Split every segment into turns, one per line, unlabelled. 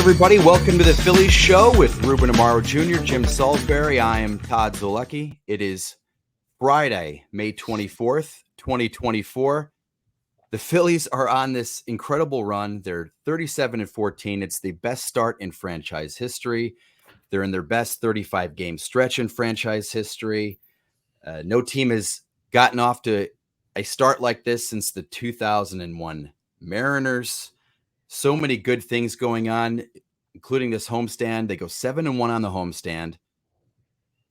everybody. Welcome to the Phillies show with Ruben Amaro Jr., Jim Salisbury. I am Todd Zolecki. It is Friday, May 24th, 2024. The Phillies are on this incredible run. They're 37-14. It's the best start in franchise history. They're in their best 35-game stretch in franchise history. No team has gotten off to a start like this since the 2001 Mariners. So many good things going on, including this homestand. They go 7-1 on the homestand.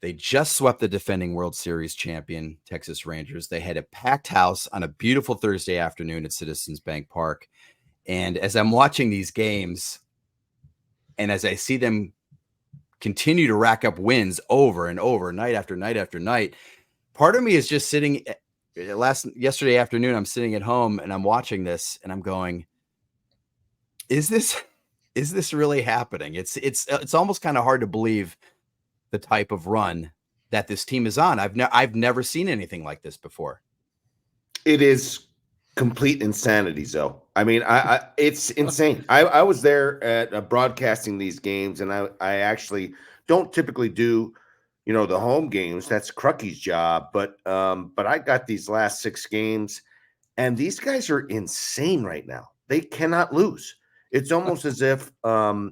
They just swept the defending World Series champion Texas Rangers. They had a packed house on a beautiful Thursday afternoon at Citizens Bank Park. And as I'm watching these games, and as I see them continue to rack up wins over and over, night after night after night, part of me is just sitting. Yesterday afternoon, I'm sitting at home and I'm watching this, and I'm going, Is this really happening? It's almost kind of hard to believe the type of run that this team is on. I've never seen anything like this before.
It is complete insanity, Zoe. I mean, it's insane. I was there at broadcasting these games, and I actually don't typically do, the home games. That's Crucky's job. But I got these last 6 games, and these guys are insane right now. They cannot lose. It's almost as if, I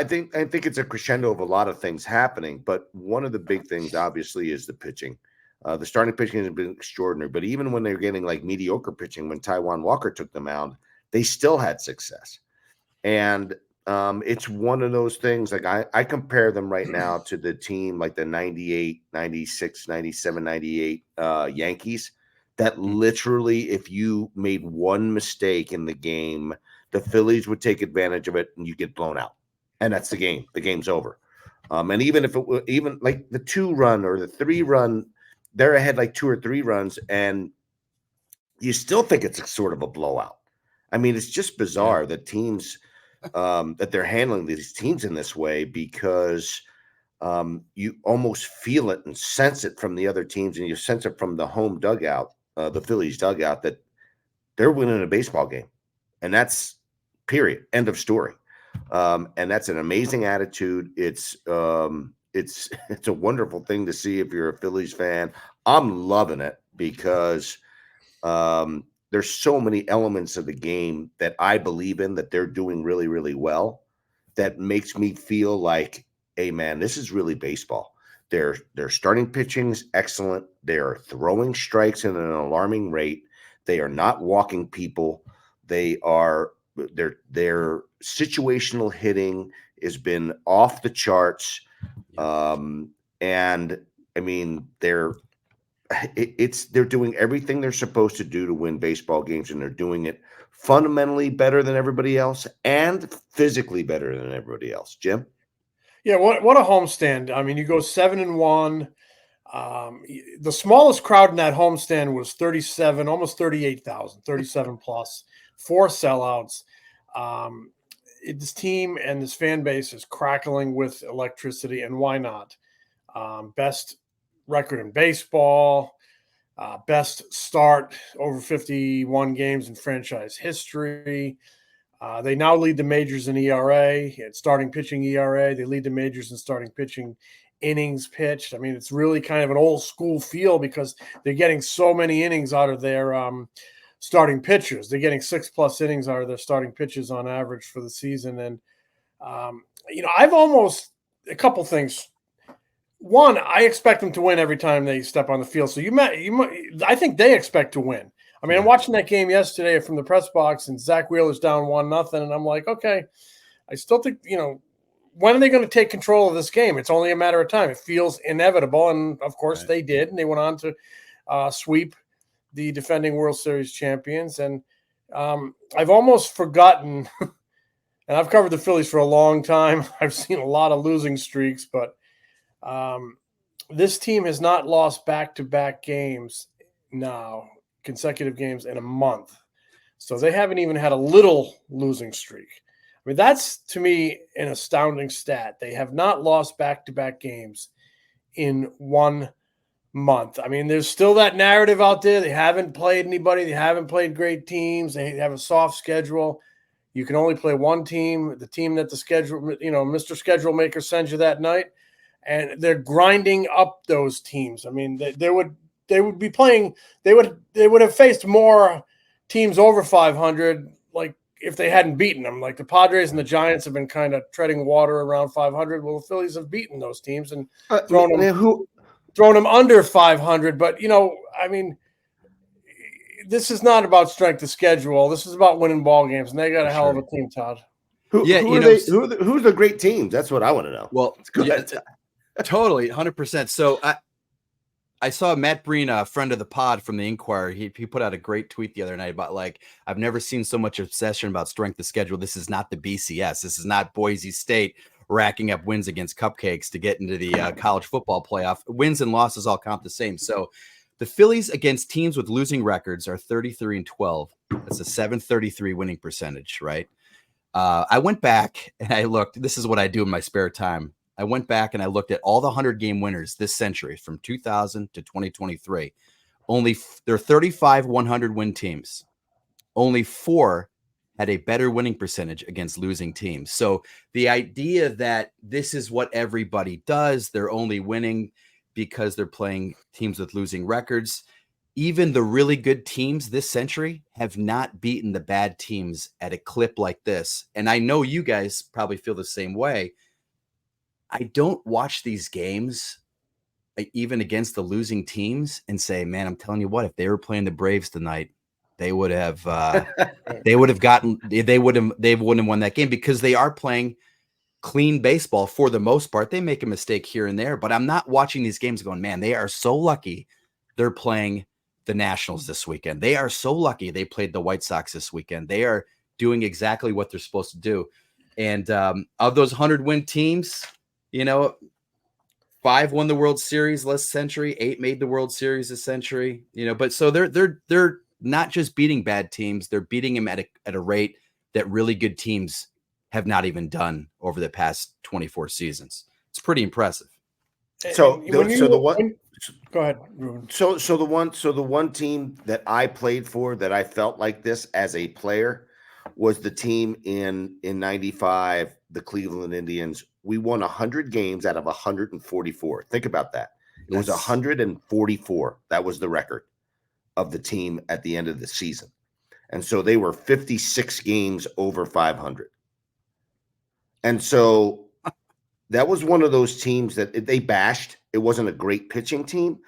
think it's a crescendo of a lot of things happening. But one of the big things, obviously, is the pitching. The starting pitching has been extraordinary. But even when they were getting like mediocre pitching, when Taijuan Walker took the mound, they still had success. And it's one of those things. Like I compare them right now to the team like the 98, 96, 97, 98 Yankees. That literally, if you made one mistake in the game, the Phillies would take advantage of it and you get blown out. And that's the game. The game's over. And even if it were even like the 2-run or the 3-run, they're ahead like 2 or 3 runs, and you still think it's sort of a blowout. I mean, it's just bizarre that teams that they're handling these teams in this way, because you almost feel it and sense it from the other teams, and you sense it from the home dugout, the Phillies dugout, that they're winning a baseball game. And that's period. End of story. And that's an amazing attitude. It's a wonderful thing to see if you're a Phillies fan. I'm loving it because there's so many elements of the game that I believe in, that they're doing really, really well, that makes me feel like, hey, man, this is really baseball. Their starting pitching is excellent. They are throwing strikes at an alarming rate. They are not walking people. Their situational hitting has been off the charts. And I mean, they're doing everything they're supposed to do to win baseball games, and they're doing it fundamentally better than everybody else and physically better than everybody else. Jim?
Yeah, what a homestand. I mean, you go 7-1. The smallest crowd in that homestand was 37, almost 38,000, 37 plus, 4 sellouts. This team and this fan base is crackling with electricity, and why not? Best record in baseball, best start over 51 games in franchise history. They now lead the majors in ERA, and starting pitching ERA. They lead the majors in starting pitching innings pitched. I mean, it's really kind of an old school feel because they're getting so many innings out of their starting pitchers. They're getting 6+ innings out of their starting pitchers on average for the season. And, I've almost a couple things. One, I expect them to win every time they step on the field. So I think they expect to win. I mean, I'm watching that game yesterday from the press box, and Zach Wheeler's down 1-0, and I'm like, okay, I still think, when are they going to take control of this game? It's only a matter of time. It feels inevitable, and of course they did, and they went on to sweep the defending World Series champions. And I've almost forgotten, and I've covered the Phillies for a long time. I've seen a lot of losing streaks, but this team has not lost back-to-back games now, consecutive games in a month. So they haven't even had a little losing streak. I mean, that's, to me, an astounding stat. They have not lost back-to-back games in 1 month. I mean, there's still that narrative out there. They haven't played anybody. They haven't played great teams. They have a soft schedule. You can only play one team, the team that the schedule, Mr. Schedule Maker sends you that night, and they're grinding up those teams. I mean, they would be playing. They would have faced more teams over 500, like if they hadn't beaten them. Like the Padres and the Giants have been kind of treading water around 500. Well, the Phillies have beaten those teams and thrown them under 500. But I mean, this is not about strength of schedule. This is about winning ball games, and they got a hell of a team, Todd.
Who's the great teams? That's what I want to know.
Well, totally, 100%. So I saw Matt Breen, a friend of the pod from the Inquirer. He put out a great tweet the other night about, like, I've never seen so much obsession about strength of schedule. This is not the BCS. This is not Boise State racking up wins against cupcakes to get into the college football playoff. Wins and losses all count the same. So the Phillies against teams with losing records are 33-12. That's a .733 winning percentage, right? I went back and I looked. This is what I do in my spare time. I went back and I looked at all the 100-game winners this century from 2000 to 2023. There are 35 100-win teams. Only 4 had a better winning percentage against losing teams. So the idea that this is what everybody does, they're only winning because they're playing teams with losing records. Even the really good teams this century have not beaten the bad teams at a clip like this. And I know you guys probably feel the same way. I don't watch these games, even against the losing teams, and say, man, I'm telling you what, if they were playing the Braves tonight, they would have won that game, because they are playing clean baseball for the most part. They make a mistake here and there, but I'm not watching these games going, man, they are so lucky they're playing the Nationals this weekend. They are so lucky they played the White Sox this weekend. They are doing exactly what they're supposed to do. And of those 100-win teams, 5 won the World Series last century, 8 made the World Series this century, but so they're not just beating bad teams, they're beating them at a rate that really good teams have not even done over the past 24 seasons. It's pretty impressive.
Go
ahead, Ruben.
So the one team that I played for that I felt like this as a player was the team in 95, the Cleveland Indians. We won 100 games out of 144. Think about that. It was 144. That was the record of the team at the end of the season. And so they were 56 games over 500. And so that was one of those teams that they bashed. It wasn't a great pitching team.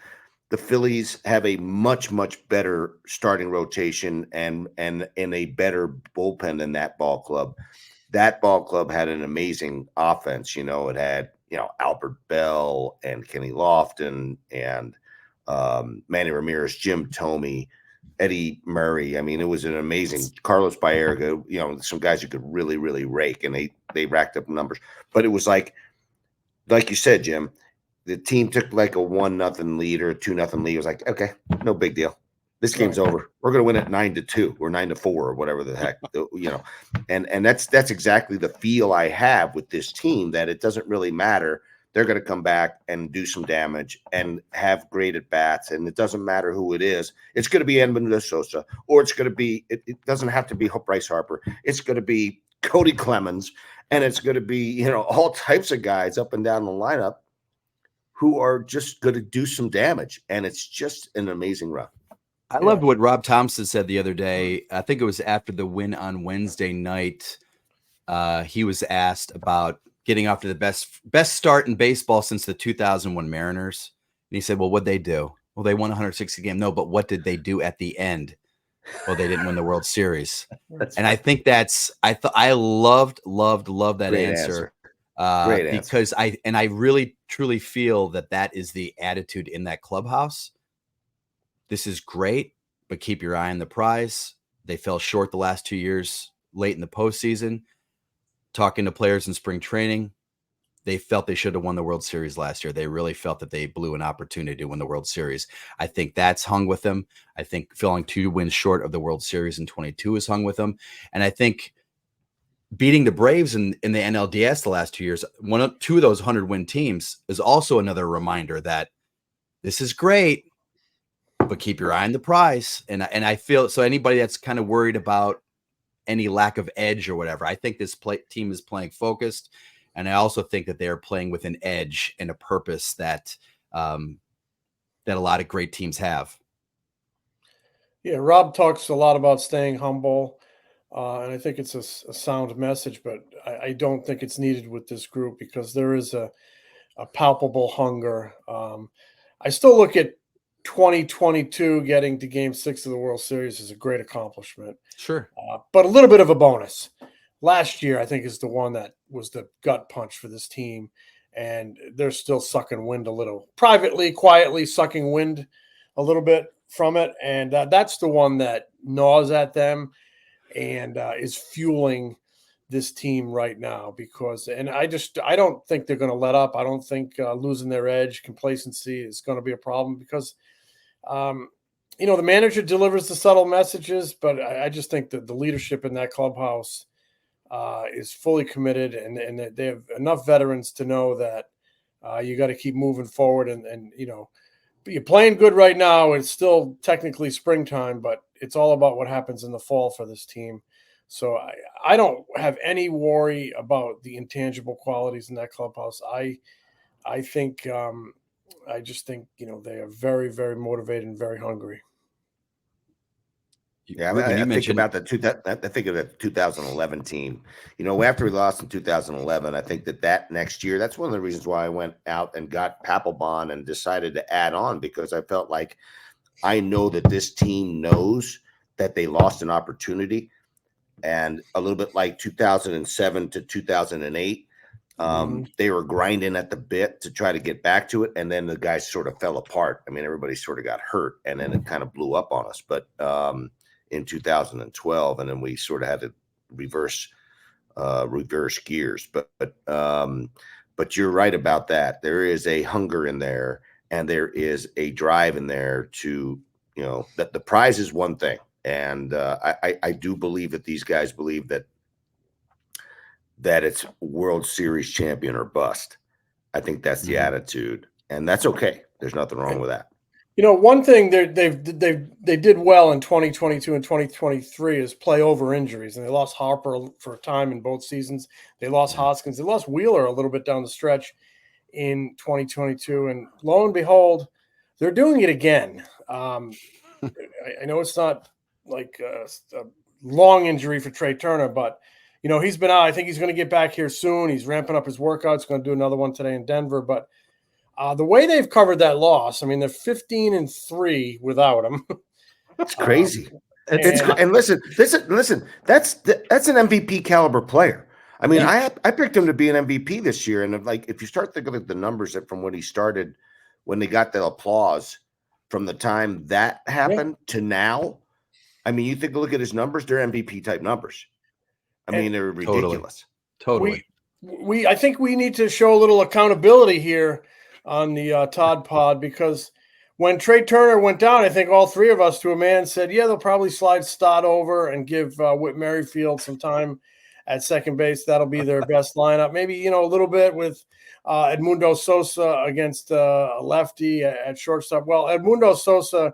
The Phillies have a much, much better starting rotation and a better bullpen than that ball club. That ball club had an amazing offense. It had, Albert Bell and Kenny Lofton and Manny Ramirez, Jim Thome, Eddie Murray. I mean, it was an amazing Carlos Baerga, some guys who could really, really rake, and they racked up numbers. But it was like you said, Jim, the team took like a 1-0 lead or a 2-0 lead. It was like, okay, no big deal. This game's over. We're going to win it 9-2 or 9-4 or whatever the heck, and that's exactly the feel I have with this team, that it doesn't really matter. They're going to come back and do some damage and have great at bats. And it doesn't matter who it is. It's going to be Edmundo Sosa, or it's going to be, it doesn't have to be Bryce Harper. It's going to be Cody Clemens, and it's going to be, all types of guys up and down the lineup who are just going to do some damage. And it's just an amazing run.
I loved what Rob Thompson said the other day. I think it was after the win on Wednesday night. He was asked about getting off to the best start in baseball since the 2001 Mariners. And he said, well, what'd they do? Well, they won 160 games. No, but what did they do at the end? Well, they didn't win the World Series. And I think I loved that
Great
answer.
Great answer.
Because I really truly feel that is the attitude in that clubhouse. This is great, but keep your eye on the prize. They fell short the last 2 years, late in the postseason. Talking to players in spring training, they felt they should have won the World Series last year. They really felt that they blew an opportunity to win the World Series. I think that's hung with them. I think falling 2 wins short of the World Series in 22 has hung with them. And I think beating the Braves in the NLDS the last 2 years, 2 of those 100-win teams, is also another reminder that this is great, but keep your eye on the prize. And I feel so anybody that's kind of worried about any lack of edge or whatever. I think this team is playing focused, and I also think that they are playing with an edge and a purpose that that a lot of great teams have.
Yeah, Rob talks a lot about staying humble, and I think it's a sound message, but I don't think it's needed with this group because there is a palpable hunger. I still look at 2022 getting to Game 6 of the World Series as a great accomplishment.
Sure.
But a little bit of a bonus. Last year, I think, is the one that was the gut punch for this team, and they're still sucking wind a little. Privately, quietly sucking wind a little bit from it, and that's the one that gnaws at them and is fueling this team right now because I don't think they're going to let up. I don't think losing their edge, complacency is going to be a problem because the manager delivers the subtle messages, but I just think that the leadership in that clubhouse is fully committed and that they have enough veterans to know that you got to keep moving forward and you're playing good right now. It's still technically springtime, but it's all about what happens in the fall for this team. So I don't have any worry about the intangible qualities in that clubhouse. I think I just think they are very, very motivated and very hungry.
Yeah, I think about I think of the 2011 team. After we lost in 2011, I think that next year, that's one of the reasons why I went out and got Papelbon and decided to add on because I felt like I know that this team knows that they lost an opportunity. And a little bit like 2007 to 2008, they were grinding at the bit to try to get back to it. And then the guys sort of fell apart. I mean, everybody sort of got hurt and then it kind of blew up on us. But in 2012, and then we sort of had to reverse gears. But you're right about that. There is a hunger in there and there is a drive in there to, that the prize is one thing. And I do believe that these guys believe that it's World Series champion or bust. I think that's the attitude, and that's okay. There's nothing wrong with that.
One thing they did well in 2022 and 2023 is play over injuries, and they lost Harper for a time in both seasons. They lost Hoskins. They lost Wheeler a little bit down the stretch in 2022, and lo and behold, they're doing it again. I know it's not like a long injury for Trea Turner, but he's been out. I think he's going to get back here soon. He's ramping up his workouts, going to do another one today in Denver. But the way they've covered that loss, I mean, they're 15-3 without him.
That's crazy. And listen, that's an MVP caliber player. I mean, I picked him to be an MVP this year, and if you start thinking of the numbers from when he started, when they got the applause from the time that happened to now. I mean, you look at his numbers, they're MVP type numbers. I mean, they're ridiculous.
Totally.
I think we need to show a little accountability here on the Todd pod because when Trea Turner went down, I think all three of us to a man said, yeah, they'll probably slide Stott over and give Whit Merrifield some time at second base. That'll be their best lineup. Maybe, a little bit with Edmundo Sosa against a lefty at shortstop. Well, Edmundo Sosa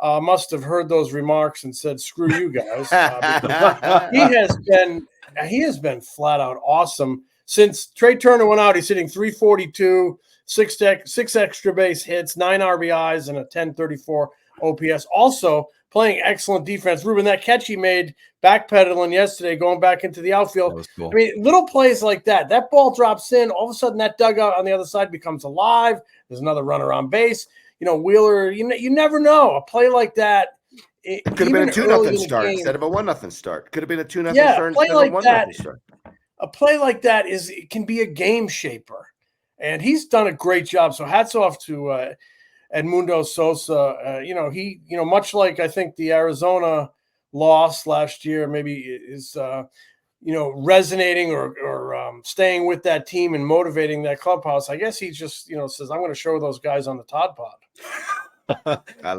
must have heard those remarks and said, "Screw you guys." He has been flat out awesome since Trea Turner went out. He's hitting 342, six extra base hits, 9 RBIs, and a 1034 OPS. Also playing excellent defense. Ruben, that catch he made backpedaling yesterday, going back into the outfield.
That was cool.
I mean, little plays like that. That ball drops in. All of a sudden, that dugout on the other side becomes alive. There's another runner on base. Wheeler, you never know. A play like that.
It could have been a 2-0 start instead of a 1-0 start. Could have been a 2-0 start
instead
of a 1-0 start.
A play like that can be a game shaper. And he's done a great job. So hats off to Edmundo Sosa. He much like I think the Arizona loss last year, maybe is resonating or staying with that team and motivating that clubhouse. I guess he just says, I'm going to show those guys on the Todd pod.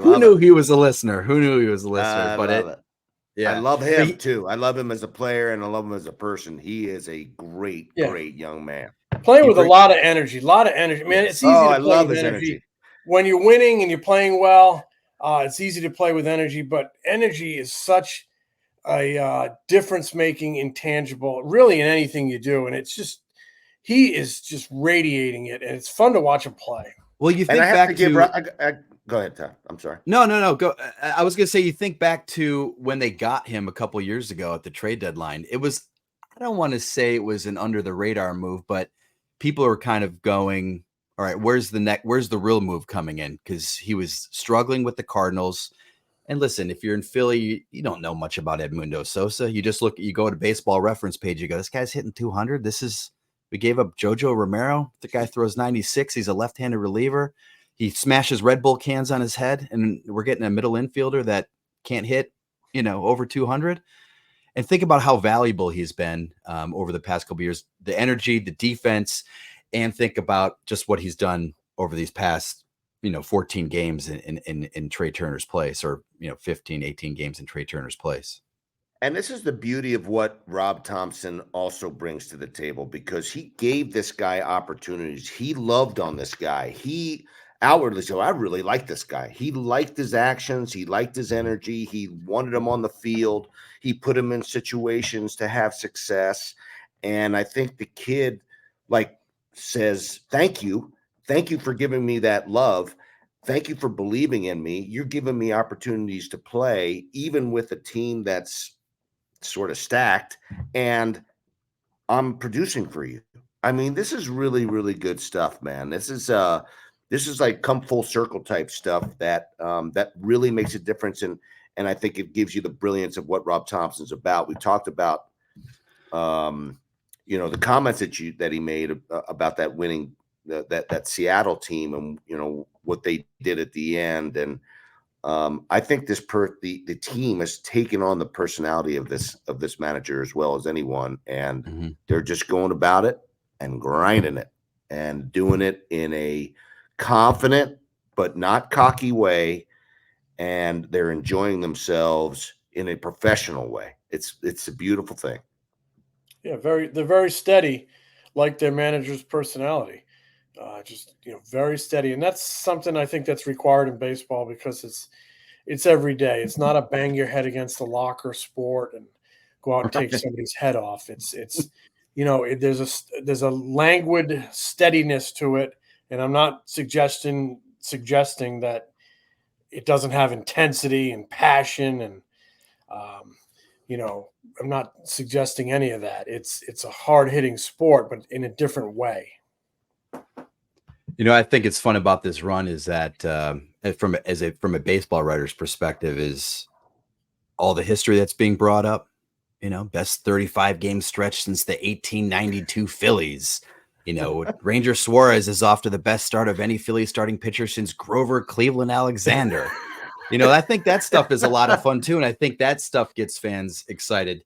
Who knew he was a listener? But
yeah, I love him too. I love him as a player and I love him as a person. He is a great young man.
Playing with a lot of energy, man. It's easy to play with energy. When you're winning and you're playing well, it's easy to play with energy, but energy is such a difference-making intangible, really, in anything you do, and it's just he is just radiating it, and it's fun to watch him play.
Well, you
And
think
I have
back
to give.
to
Go ahead, Todd. I'm sorry.
no. Go. I was going to say, you think back to when they got him a couple years ago at the trade deadline. It was, I don't want to say it was an under the radar move, but people are kind of going, all right, where's the real move coming in? Because he was struggling with the Cardinals. And listen, if you're in Philly, you don't know much about Edmundo Sosa. You just you go to Baseball Reference page, you go, this guy's hitting 200. We gave up Jojo Romero. The guy throws 96. He's a left-handed reliever. He smashes Red Bull cans on his head, and we're getting a middle infielder that can't hit, over 200. And think about how valuable he's been over the past couple of years, the energy, the defense, and think about just what he's done over these past, 14 games in Trea Turner's place, or, 15, 18 games in Trea Turner's place.
And this is the beauty of what Rob Thompson also brings to the table, because he gave this guy opportunities. He loved on this guy. He outwardly said, I really like this guy. He liked his actions. He liked his energy. He wanted him on the field. He put him in situations to have success. And I think the kid says, thank you. Thank you for giving me that love. Thank you for believing in me. You're giving me opportunities to play, even with a team that's sort of stacked, and I'm producing for you. I mean, this is really, really good stuff, man. This is like come full circle type stuff that really makes a difference. And I think it gives you the brilliance of what Rob Thompson's about. We talked about, the comments that he made about that winning, that Seattle team, and, what they did at the end. And I think the team has taken on the personality of this manager as well as anyone. And they're just going about it and grinding it and doing it in a confident but not cocky way, and they're enjoying themselves in a professional way. It's a beautiful thing.
Yeah, they're very steady, like their manager's personality. Just very steady, and that's something I think that's required in baseball, because it's every day. It's not a bang your head against the locker sport and go out and take somebody's head off. It's there's a languid steadiness to it. And I'm not suggesting that it doesn't have intensity and passion, and I'm not suggesting any of that. It's a hard-hitting sport, but in a different way.
I think it's fun about this run is that from a baseball writer's perspective, is all the history that's being brought up. Best 35 game stretch since the 1892 Phillies. Ranger Suárez is off to the best start of any Phillies starting pitcher since Grover Cleveland Alexander. I think that stuff is a lot of fun too, and I think that stuff gets fans excited.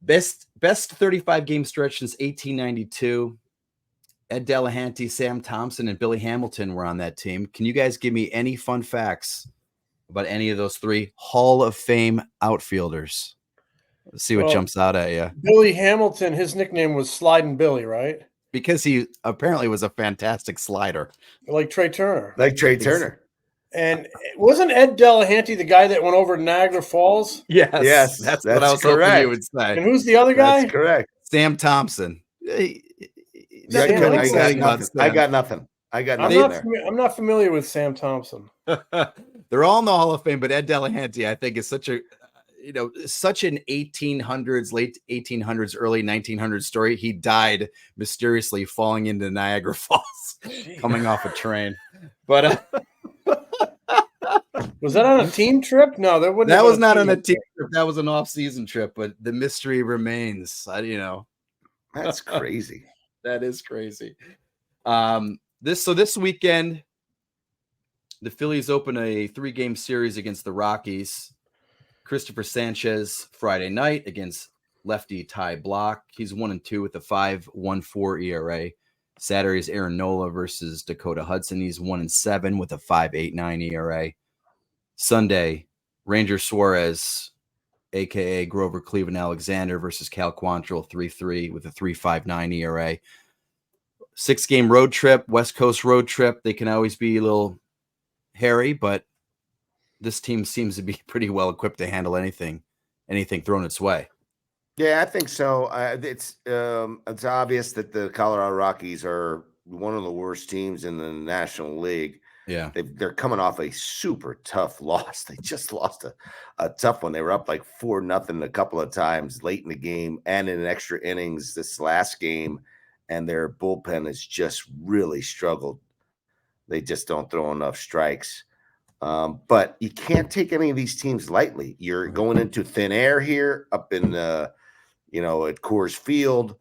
Best 35 game stretch since 1892. Ed Delahanty, Sam Thompson, and Billy Hamilton were on that team. Can you guys give me any fun facts about any of those three Hall of Fame outfielders? Let's see what jumps out at you.
Billy Hamilton, his nickname was Sliding Billy, right?
Because he apparently was a fantastic slider.
Like Trea Turner. And wasn't Ed Delahanty the guy that went over to Niagara Falls?
Yes, that's what I was
correct.
hoping you would say.
And who's the other guy?
That's correct.
Sam Thompson.
I got nothing.
I'm not familiar with Sam Thompson.
They're all in the Hall of Fame, but Ed Delahanty, I think, is such an 1800s, late 1800s, early 1900s story. He died mysteriously falling into Niagara Falls, coming off a train. But
was that on a team trip? No, that wouldn't.
That was not on a team trip. That was an off-season trip. But the mystery remains.
That's crazy.
That is crazy. This weekend, the Phillies open a 3-game series against the Rockies. Christopher Sanchez Friday night against lefty Ty Block. He's 1-2 with a 5.14 ERA. Saturday's Aaron Nola versus Dakota Hudson. He's 1-7 with a 5.89 ERA. Sunday, Ranger Suárez, aka Grover Cleveland Alexander versus Cal Quantrill, 3-3 with a 3.59 ERA. 6-game road trip, West Coast road trip. They can always be a little hairy, but this team seems to be pretty well equipped to handle anything anything thrown its way.
Yeah, I think so. It's obvious that the Colorado Rockies are one of the worst teams in the National League.
Yeah.
They're coming off a super tough loss. They just lost a tough one. They were up like 4-0 a couple of times late in the game and in extra innings this last game, and their bullpen has just really struggled. They just don't throw enough strikes. But you can't take any of these teams lightly. You're going into thin air here up in at Coors Field.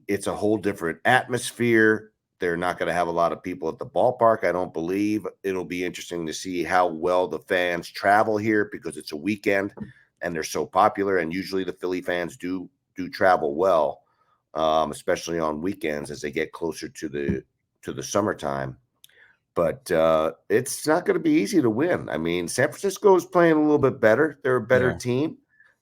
It's a whole different atmosphere. They're not going to have a lot of people at the ballpark, I don't believe. It'll be interesting to see how well the fans travel here because it's a weekend and they're so popular. And usually the Philly fans do travel well, especially on weekends as they get closer to the summertime. But it's not going to be easy to win. I mean, San Francisco is playing a little bit better. They're a better team.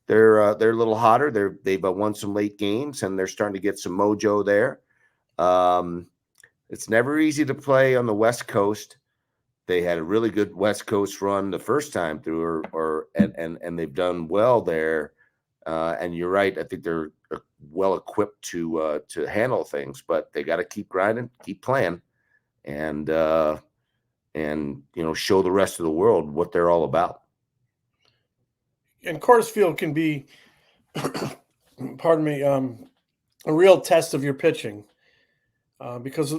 They're a little hotter. They've won some late games, and they're starting to get some mojo there. It's never easy to play on the West Coast. They had a really good West Coast run the first time through, and they've done well there. And you're right. I think they're well equipped to handle things, but they got to keep grinding, keep playing, and show the rest of the world what they're all about.
And Coors Field can be, pardon me, a real test of your pitching because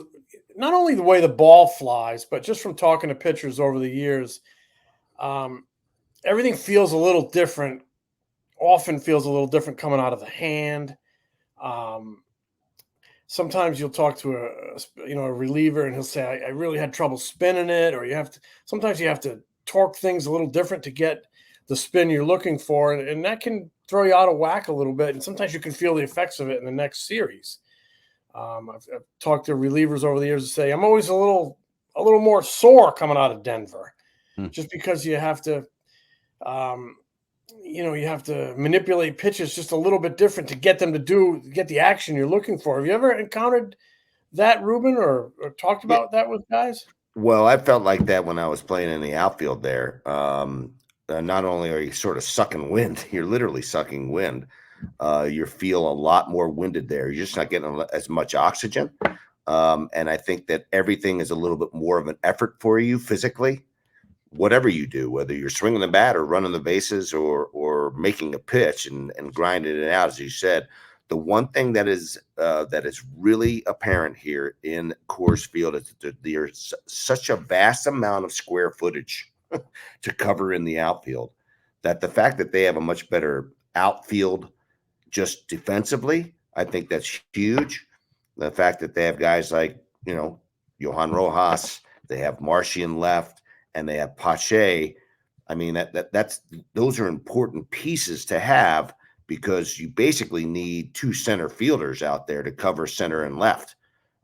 not only the way the ball flies, but just from talking to pitchers over the years, everything feels a little different, often feels a little different coming out of the hand. Sometimes you'll talk to a reliever and he'll say, I really had trouble spinning it, or sometimes you have to torque things a little different to get the spin you're looking for. And that can throw you out of whack a little bit. And sometimes you can feel the effects of it in the next series. I've talked to relievers over the years and say, I'm always a little more sore coming out of Denver, just because you have to, you have to manipulate pitches just a little bit different to get them to get the action you're looking for. Have you ever encountered that, Ruben, or talked about that with guys?
Well, I felt like that when I was playing in the outfield there. Not only are you sort of sucking wind, you're literally sucking wind. You feel a lot more winded there. You're just not getting as much oxygen. And I think that everything is a little bit more of an effort for you physically. Whatever you do, whether you're swinging the bat or running the bases or making a pitch and grinding it out, as you said, the one thing that is really apparent here in Coors Field is that there's such a vast amount of square footage to cover in the outfield that the fact that they have a much better outfield just defensively, I think that's huge. The fact that they have guys like, Johan Rojas, they have Martian left, and they have Pache. I mean, those are important pieces to have because you basically need two center fielders out there to cover center and left.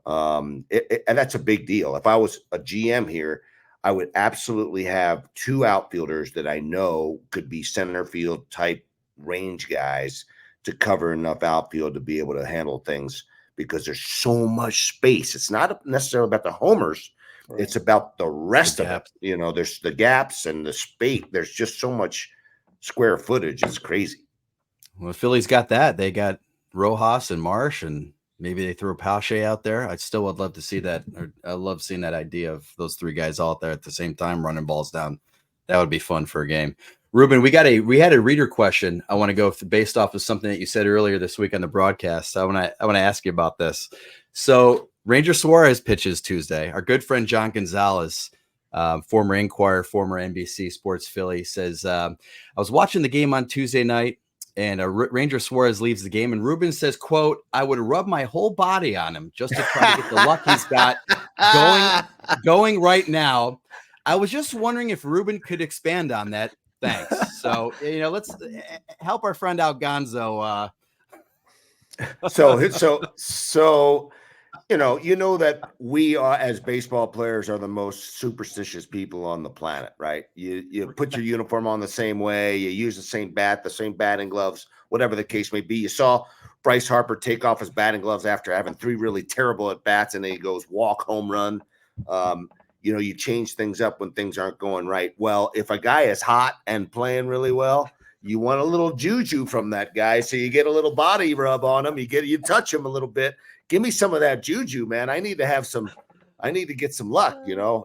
And that's a big deal. If I was a GM here, I would absolutely have two outfielders that I know could be center field type range guys to cover enough outfield to be able to handle things because there's so much space. It's not necessarily about the homers. Right. It's about the rest of it. There's the gaps and the space. There's just so much square footage. It's crazy.
Well, Philly's got that. They got Rojas and Marsh, and maybe they throw Pache out there. I still would love to see that. I love seeing that idea of those three guys out there at the same time running balls down. That would be fun for a game. Ruben, we had a reader question. I want to go based off of something that you said earlier this week on the broadcast. I want to ask you about this. So Ranger Suárez pitches Tuesday. Our good friend John Gonzalez, former Inquirer, former NBC Sports Philly, says, I was watching the game on Tuesday night, and Ranger Suárez leaves the game, and Ruben says, quote, I would rub my whole body on him just to try to get the luck he's got going right now. I was just wondering if Ruben could expand on that. Thanks. So, let's help our friend out, Gonzo.
So, that we are, as baseball players, are the most superstitious people on the planet, right? You put your uniform on the same way, you use the same bat, the same batting gloves, whatever the case may be. You saw Bryce Harper take off his batting gloves after having three really terrible at bats, and then he goes walk, home run. You change things up when things aren't going right. Well, if a guy is hot and playing really well, you want a little juju from that guy, so you get a little body rub on him. You touch him a little bit. Give me some of that juju, man. I need to get some luck,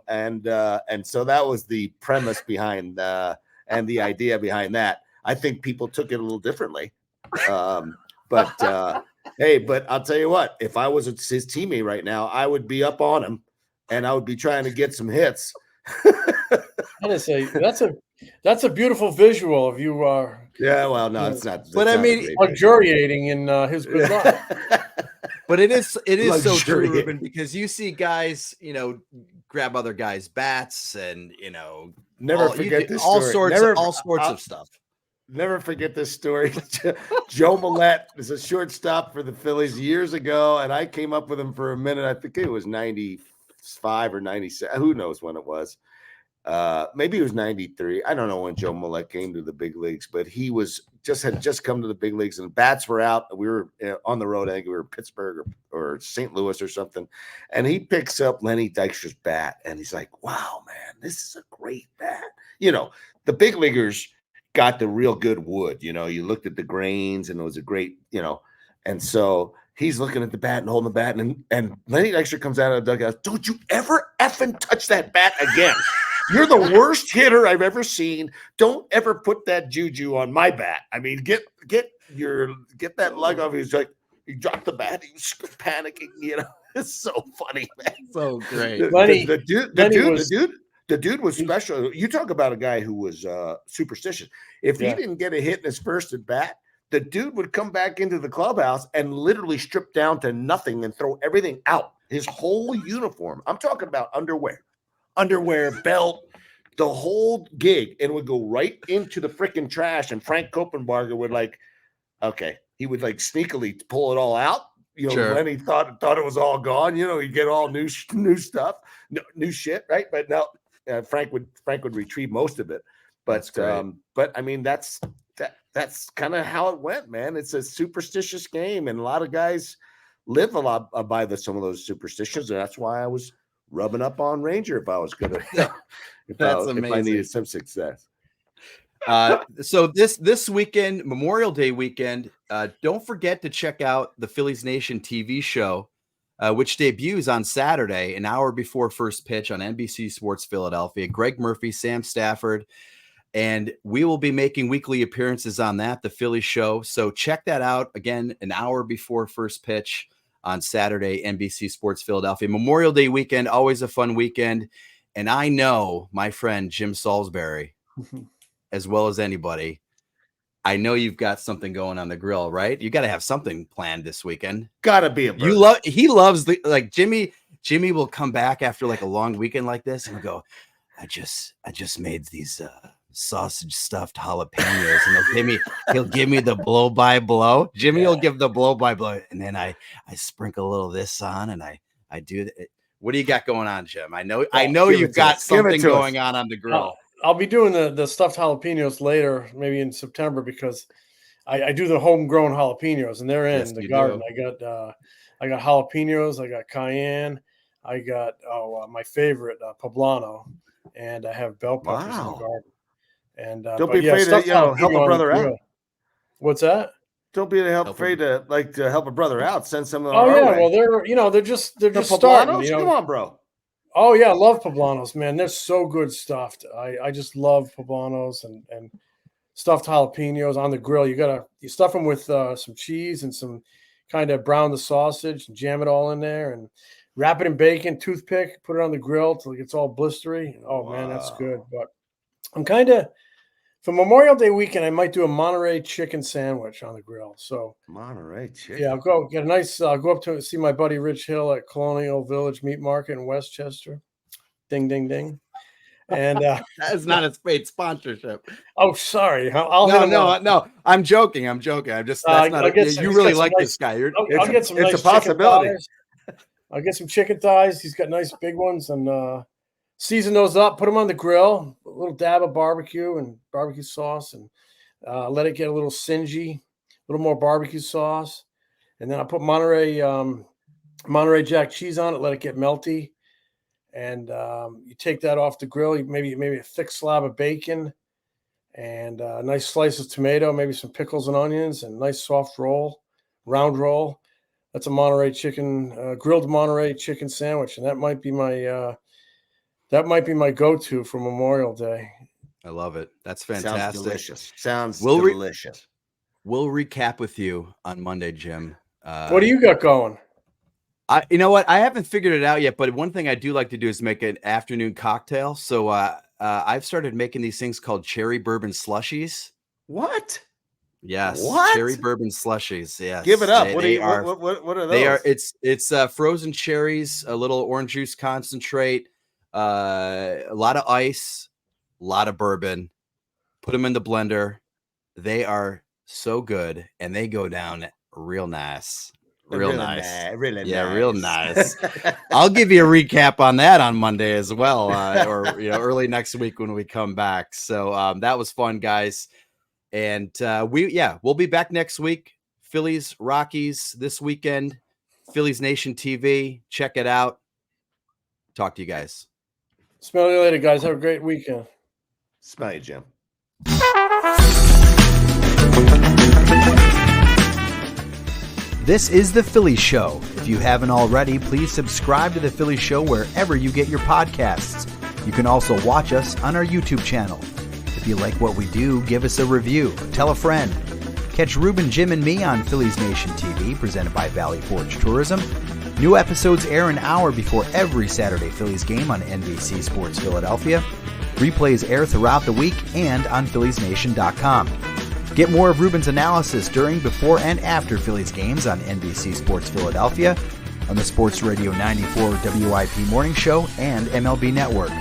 and so that was the premise behind and the idea behind that. I think people took it a little differently, but hey, but I'll tell you what, if I was his teammate right now, I would be up on him and I would be trying to get some hits.
I say that's a beautiful visual of you.
Yeah, well, no, it's not.
But I mean,
luxuriating in his good luck.
But it is so true,
Luxuriating.
Ruben, because you see guys, grab other guys' bats and
Never forget this story.
all sorts of stuff.
Never forget this story. Joe Millette is a shortstop for the Phillies years ago, and I came up with him for a minute. I think it was 95 or 97. Who knows when it was? Maybe it was 93. I don't know when Joe Millette came to the big leagues, but he had just come to the big leagues, and bats were out. We were on the road. I think we were in Pittsburgh or St. Louis or something, and he picks up Lenny Dykstra's bat, and he's like, "Wow, man, this is a great bat." The big leaguers got the real good wood. You looked at the grains, and it was a great, and so he's looking at the bat and holding the bat, and Lenny Dykstra comes out of the dugout. "Don't you ever effing touch that bat again. You're the worst hitter I've ever seen. Don't ever put that juju on my bat. I mean, get that lug off." He's like, he dropped the bat. He was panicking. It's so funny, man.
So great.
The dude was special. You talk about a guy who was superstitious. If he didn't get a hit in his first at bat, the dude would come back into the clubhouse and literally strip down to nothing and throw everything out. His whole uniform. I'm talking about underwear, belt, the whole gig, and would go right into the freaking trash. And Frank Koppenbarger would he would sneakily pull it all out.
Sure.
When he thought it was all gone, he'd get all new stuff, new shit, right? But no, Frank would retrieve most of it. But I mean, that's kind of how it went, man. It's a superstitious game, and a lot of guys live a lot by some of those superstitions, and that's why I was rubbing up on Ranger if I was gonna if I needed some success.
So this weekend, Memorial Day weekend, don't forget to check out the Phillies Nation TV show, which debuts on Saturday, an hour before first pitch on NBC Sports Philadelphia. Greg Murphy, Sam Stafford, and we will be making weekly appearances on that, the Phillies show. So check that out again, an hour before first pitch on Saturday, NBC Sports Philadelphia. Memorial Day weekend, always a fun weekend. And I know my friend Jim Salisbury, as well as anybody, I know you've got something going on the grill, right? You got to have something planned this weekend.
Gotta be a burger.
He loves Jimmy will come back after a long weekend like this and go, I just made these sausage stuffed jalapenos, and he'll give me the blow by blow. Jimmy will give the blow by blow, and then I sprinkle a little of this on, and I do it. What do you got going on, Jim? I know you've got something going on the grill.
I'll be doing the stuffed jalapenos later, maybe in September, because I do the homegrown jalapenos, and they're in the garden. I got jalapenos, I got cayenne, I got my favorite poblano, and I have bell peppers in the garden. And
don't be afraid to help a brother out.
What's that?
Don't be afraid to help a brother out. Send some of them.
Oh yeah, well they're just starting.
Come on, bro.
Oh yeah, I love poblanos, man. They're so good stuffed. I just love poblanos and stuffed jalapenos on the grill. You stuff them with some cheese and some kind of brown the sausage and jam it all in there and wrap it in bacon, toothpick, put it on the grill till it gets all blistery. Oh man, that's good. But I'm kind of, for Memorial Day weekend, I might do a Monterey chicken sandwich on the grill. So
Monterey chicken.
Yeah, I'll go get a nice. I'll go up to see my buddy Rich Hill at Colonial Village Meat Market in Westchester. Ding, ding, ding. And
that is not a paid sponsorship.
Oh, sorry.
No. I'm joking. I'm just. That's not. You really like this guy.
I'll get some. It's a possibility. I'll get some chicken thighs. He's got nice big ones, and season those up. Put them on the grill. A little dab of barbecue and barbecue sauce, and let it get a little singy. A little more barbecue sauce, and then I put Monterey Jack cheese on it. Let it get melty, and you take that off the grill. Maybe a thick slab of bacon, and a nice slice of tomato, maybe some pickles and onions, and nice soft roll, round roll. That's a Monterey chicken, grilled Monterey chicken sandwich, and that might be my go-to for Memorial Day.
I love it. That's fantastic.
Sounds delicious. Sounds delicious.
We'll recap with you on Monday, Jim.
What do you got going?
You know what? I haven't figured it out yet, but one thing I do like to do is make an afternoon cocktail. So I've started making these things called cherry bourbon slushies.
What?
Yes.
What?
Cherry bourbon slushies. Yes.
Give it up.
What
are those?
They are. It's frozen cherries, a little orange juice concentrate, a lot of ice, a lot of bourbon. Put them in the blender. They are so good, and they go down real nice. Real nice. Real nice. I'll give you a recap on that on Monday as well, or early next week when we come back. So that was fun, guys. And we'll be back next week. Phillies, Rockies this weekend. Phillies Nation TV. Check it out. Talk to you guys.
Smell you later, guys. Have a great weekend.
Smell you, Jim.
This is The Phillies Show. If you haven't already, please subscribe to The Phillies Show wherever you get your podcasts. You can also watch us on our YouTube channel. If you like what we do, give us a review. Tell a friend. Catch Ruben, Jim, and me on Phillies Nation TV, presented by Valley Forge Tourism. New episodes air an hour before every Saturday Phillies game on NBC Sports Philadelphia. Replays air throughout the week and on PhilliesNation.com. Get more of Ruben's analysis during, before, and after Phillies games on NBC Sports Philadelphia, on the Sports Radio 94 WIP Morning Show, and MLB Network.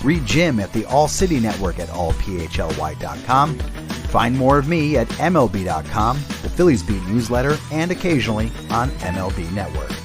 Read Jim at the All City Network at allphly.com. Find more of me at MLB.com, the Phillies Beat newsletter, and occasionally on MLB Network.